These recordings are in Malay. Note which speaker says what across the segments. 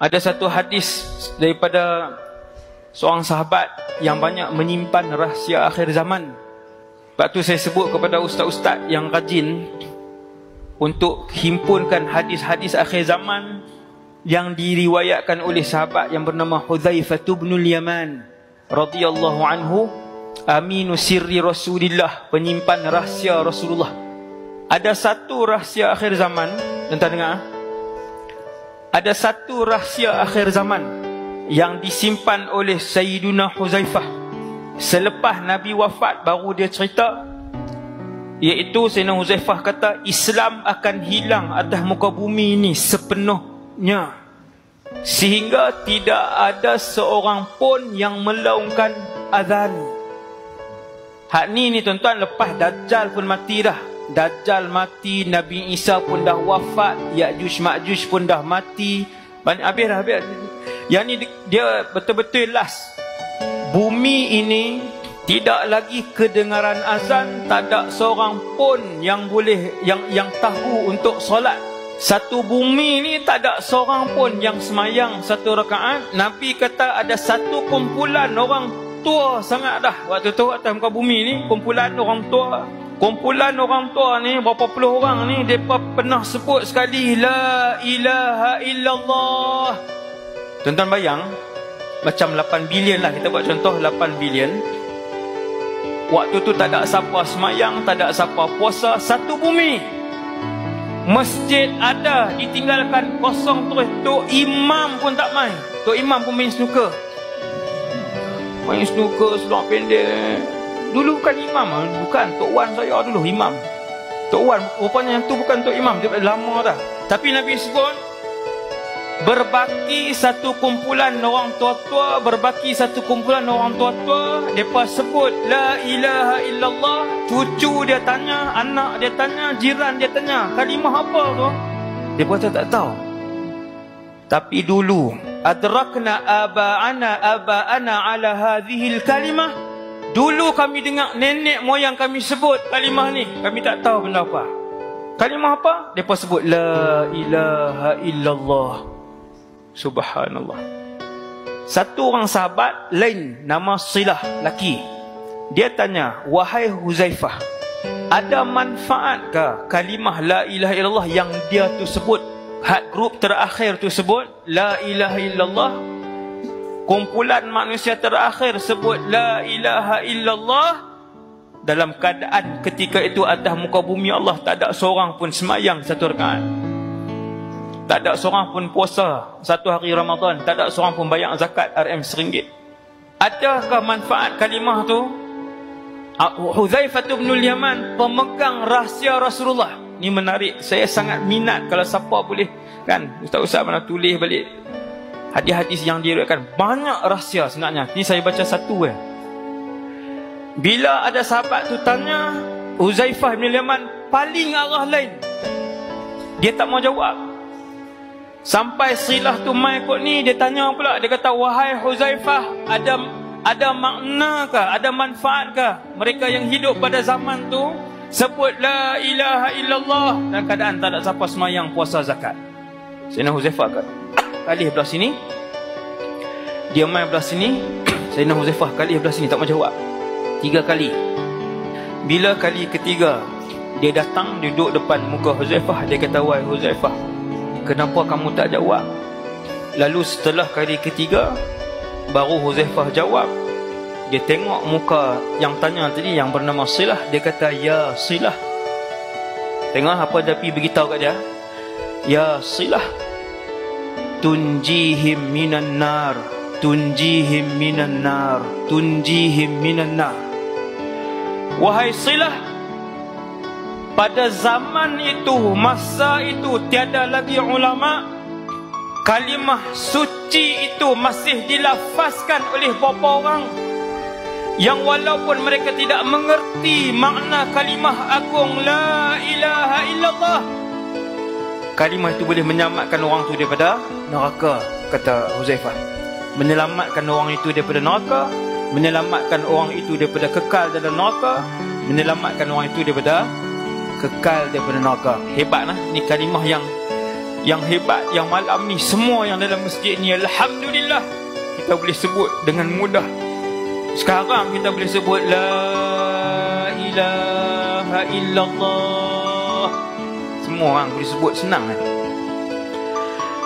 Speaker 1: Ada satu hadis daripada seorang sahabat yang banyak menyimpan rahsia akhir zaman. Sebab tu saya sebut kepada ustaz-ustaz yang rajin untuk himpunkan hadis-hadis akhir zaman yang diriwayatkan oleh sahabat yang bernama Hudzaifah bin Yaman radhiyallahu anhu, aminu sirri Rasulillah, penyimpan rahsia Rasulullah. Ada satu rahsia akhir zaman, tuan-tuan dengar. Ada satu rahsia akhir zaman yang disimpan oleh Sayyiduna Hudzaifah selepas Nabi wafat, baru dia cerita, iaitu Sayyidina Hudzaifah kata, Islam akan hilang atas muka bumi ini sepenuhnya, sehingga tidak ada seorang pun yang melaungkan azan. Hak ni tuan-tuan, lepas Dajjal pun mati dah. Dajjal mati, Nabi Isa pun dah wafat, Ya'juj Ma'juj pun dah mati, habis dah, habis. Yang ni dia betul-betul last. Bumi ini tidak lagi kedengaran azan, tak ada seorang pun yang boleh yang tahu untuk solat. Satu bumi ni tak ada seorang pun yang semayang satu rakaat. Nabi kata ada satu kumpulan orang tua sangat dah waktu tu atas muka bumi ni, kumpulan orang tua. Kumpulan orang tua ni, berapa puluh orang ni, mereka pernah sebut sekali La ilaha illallah. Tuan-tuan bayang, macam 8 bilion lah, kita buat contoh 8 bilion. Waktu tu tak ada siapa semayang, tak ada siapa puasa, satu bumi. Masjid ada, ditinggalkan kosong terus. Tok Imam pun tak main. Tok Imam pun main snooker. Main snooker, seluar pendek. Dulu bukan imam, bukan Tok Wan saya dulu imam. Tok Wan rupanya yang tu bukan Tok Imam, dia lama dah. Tapi Nabi sebut berbaki satu kumpulan orang tua-tua, berbaki satu kumpulan orang tua-tua, depa sebut la ilaha illallah. Cucu dia tanya, anak dia tanya, jiran dia tanya, kalimah apa tu? Depa tak tahu. Tapi dulu adrakna aba'ana ala hadhil kalimah. Dulu kami dengar nenek moyang kami sebut kalimah ni, kami tak tahu benda apa. Kalimah apa? Depa sebut la ilaha illallah. Subhanallah. Satu orang sahabat lain nama Silah, laki. Dia tanya, wahai Hudzaifah, ada manfaatkah kalimah la ilaha illallah yang dia tu sebut? Hak grup terakhir tu sebut la ilaha illallah. Kumpulan manusia terakhir sebut la ilaha illallah. Dalam keadaan ketika itu atas muka bumi Allah tak ada seorang pun semayang satu rakaat, tak ada seorang pun puasa satu hari Ramadan, tak ada seorang pun bayar zakat RM1. Adakah manfaat kalimah tu? Hudzaifah bin Yaman, pemegang rahsia Rasulullah. Ni menarik, saya sangat minat kalau siapa boleh kan, ustaz-ustaz mana tulis balik hadis-hadis yang diriwayatkan. Banyak rahsia sebenarnya. Ni saya baca satu Bila ada sahabat tu tanya, Hudzaifah bin Yaman paling arah lain, dia tak mau jawab. Sampai Silah tu mai kot ni, dia tanya pula, dia kata, wahai Hudzaifah, ada maknakah, ada manfaatkah mereka yang hidup pada zaman tu sebut la ilaha illallah dalam keadaan tak ada siapa semayang, puasa, zakat? Sayyidina Hudzaifah kali belah sini, dia main belah sini. Sayyidina Hudzaifah kali belah sini, tak mau jawab. 3 kali. Bila kali ketiga dia datang duduk depan muka Hudzaifah, dia kata, wahai Hudzaifah, kenapa kamu tak jawab? Lalu setelah kali ketiga baru Hudzaifah jawab. Dia tengok muka yang tanya tadi yang bernama Silah, dia kata, ya Silah. Tengok apa Nabi beritahu kat dia, ya Silah, tunjihim minan nar, tunjihim minan nar, tunjihim minan nar. Wahai Silah, pada zaman itu, masa itu, tiada lagi ulama. Kalimah suci itu masih dilafazkan oleh beberapa orang yang walaupun mereka tidak mengerti makna kalimah agung la ilaha illallah, kalimah itu boleh menyelamatkan orang itu daripada neraka, kata Hudzaifah. Menyelamatkan orang itu daripada neraka, menyelamatkan orang itu daripada kekal dalam neraka, menyelamatkan orang itu daripada kekal daripada neraka. Hebat lah. Ni kalimah yang Yang hebat, yang malam ni, semua yang dalam masjid ni, alhamdulillah, kita boleh sebut dengan mudah. Sekarang kita boleh sebut la ilaha illallah. Semua orang boleh sebut, senang kan?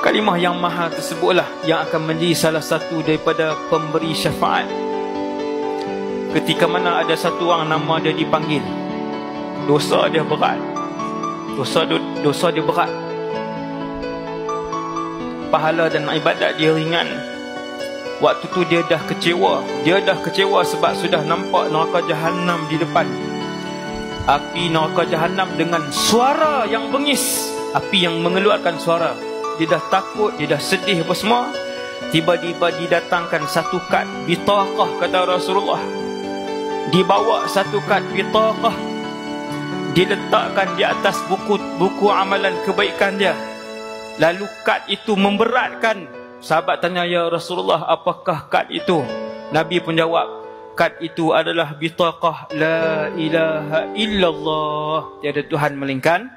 Speaker 1: Kalimah yang mahal tersebutlah yang akan menjadi salah satu daripada pemberi syafaat. Ketika mana ada satu orang nama dia dipanggil, dosa dia berat, dosa dia berat, pahala dan ibadat dia ringan. Waktu tu dia dah kecewa sebab sudah nampak neraka jahanam di depan. Api neraka jahanam dengan suara yang bengis, api yang mengeluarkan suara. Dia dah takut, dia dah sedih apa semua. Tiba-tiba didatangkan satu kad bitaqah, kata Rasulullah. Dibawa satu kad bitaqah, diletakkan di atas buku amalan kebaikan dia. Lalu kad itu memberatkan. Sahabat tanya, ya Rasulullah, apakah kad itu? Nabi pun jawab, kad itu adalah bitaqah la ilaha illallah, tiada Tuhan melainkan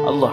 Speaker 1: Allah.